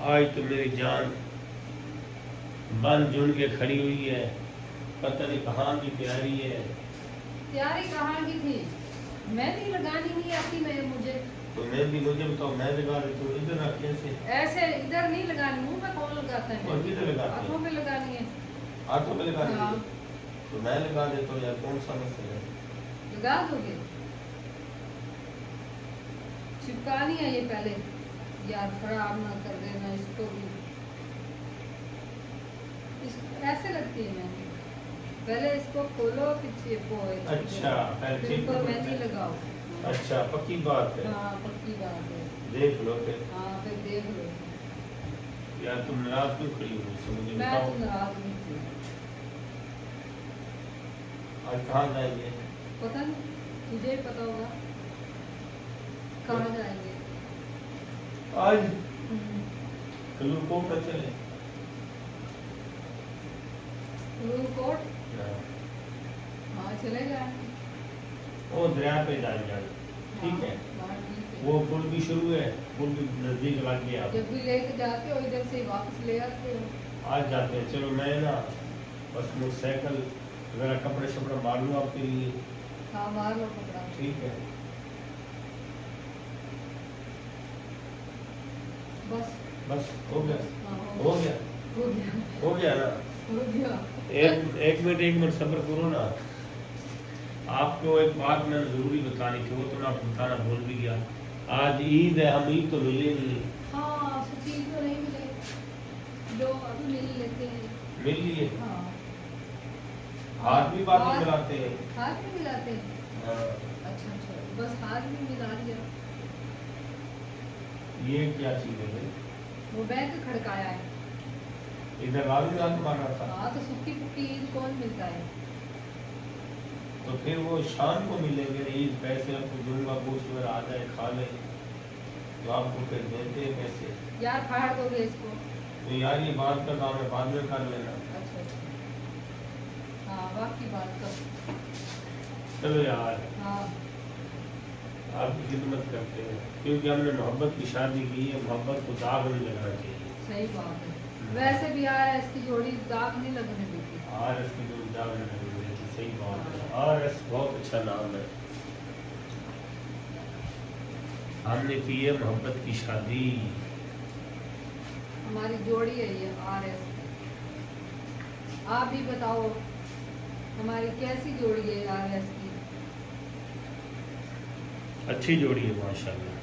आज तो मेरी जान बन जुन के खड़ी हुई है, पता नहीं कहाँ की तैयारी है। तैयारी कहाँ की थी? मेहंदी लगानी नहीं आती मैं मुझे। तो मेहंदी मुझे बताओ, मैं लगा रही तो इधर रख कैसे? ऐसे इधर नहीं लगानी, मुंह पे कौन लगाता है? और किधर लगाते हैं? हाथों पे लगानी है। हाथों पे लगा हाँ। दीजिए। तो मैं लगा देता हूँ यार, कौन सा मसला है? लगा दोगे? चिपकानी है ये पहले यार, खराब ना कर देना इसको भी। ऐसे लगती है मेहंदी, पहले इसको खोलो फिर चिपको। अच्छा, पहले फिर चिपको ऊपर पड़ता मेहंदी है। लगाओ। अच्छा, पक्की बात है। हाँ पक्की बात है। देख लो फिर। हाँ फिर देख लो। यार तुम नाराज क्यों खड़ी हो मुझसे, मुझे मैं बताओ। तो नाराज नहीं थी। आज कहाँ जाएंगे? पता नहीं, तुझे ही पता होगा कहाँ जाएंगे। आज हम्म, कलू को न चले। रूल कोट। हाँ चले जाएंगे। वो दरिया पे जाएंगे आज। ठीक है, हाँ ठीक है। वो पुल भी शुरू है, पुल भी नजदीक लग गया। जब भी लेके जाते हो इधर से वापस ले आते हो। आज जाते हैं, चलो मैं ना बस मोटरसाइकिल वगैरह कपड़े शपड़े मार लूँ आपके लिए। हाँ मार लो कपड़ा। ठीक है, बस बस हो गया। हाँ, हो गया, हो गया। हो गया ना। हो गया। एक मिनट सब्र करो ना। आपको एक बात मैं जरूरी बतानी थी, वो तो मैं आपको बताना भूल भी गया। आज ईद है, हम ईद तो मिले नहीं। हाँ सच्ची तो नहीं मिले, जो अभी मिल लेते हैं। मिल लिए, हाँ हाथ भी बात हाथ- मिलाते हैं। हाथ भी मिलाते हैं। हाँ, अच्छा अच्छा, बस हाथ भी मिला लिया। ये क्या चीज़ है भाई? वो बैंक खड़काया है। इधर रात में हाथ मारा था। हाँ तो सुक्की पुक्की ईद कौन मिलता है? तो फिर वो शाम को मिलेंगे। ईद पैसे आपको दूंगा, गोश्त वगैरह आ जाए खा ले, तो आपको फिर देते हैं पैसे। यार फाड़ दोगे इसको? तो यार ये बात का काम है, बाद में कर लेना। अच्छा अच्छा, हाँ बाकी बात कर। चलो यार, हाँ आपकी खिदमत करते हैं, क्योंकि हमने मोहब्बत की शादी की है, मोहब्बत को दाग नहीं लगाना चाहिए। सही बात है। वैसे भी यार इसकी जोड़ी दाग नहीं लगने देती। आर एस की जो दाग नहीं लगनी चाहिए, सही बात है। आर एस बहुत अच्छा नाम है। हमने की है मोहब्बत की शादी। हमारी जोड़ी है ये RS। आप भी बताओ हमारी कैसी जोड़ी है RS की? अच्छी जोड़ी है माशाल्लाह।